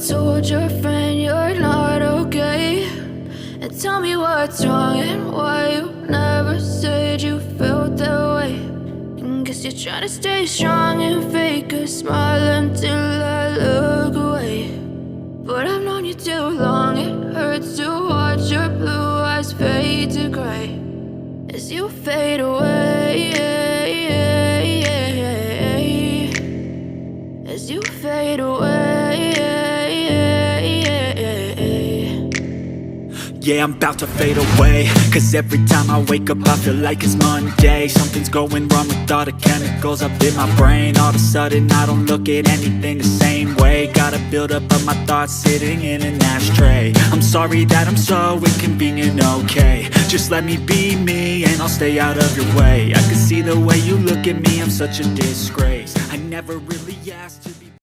told your friend you're not okay? And tell me what's wrong and why you never said you felt that way. And guess you're trying to stay strong and fake a smile until I look away. But I've known you too long, it hurts to watch your blue eyes fade to gray as you fade away, as you fade away. Yeah, I'm about to fade away, cause every time I wake up I feel like it's Monday. Something's going wrong with all the chemicals up in my brain. All of a sudden I don't look at anything the same way. Gotta build up of my thoughts sitting in an ashtray. I'm sorry that I'm so inconvenient, okay? Just let me be me and I'll stay out of your way. I can see the way you look at me, I'm such a disgrace. I never really asked to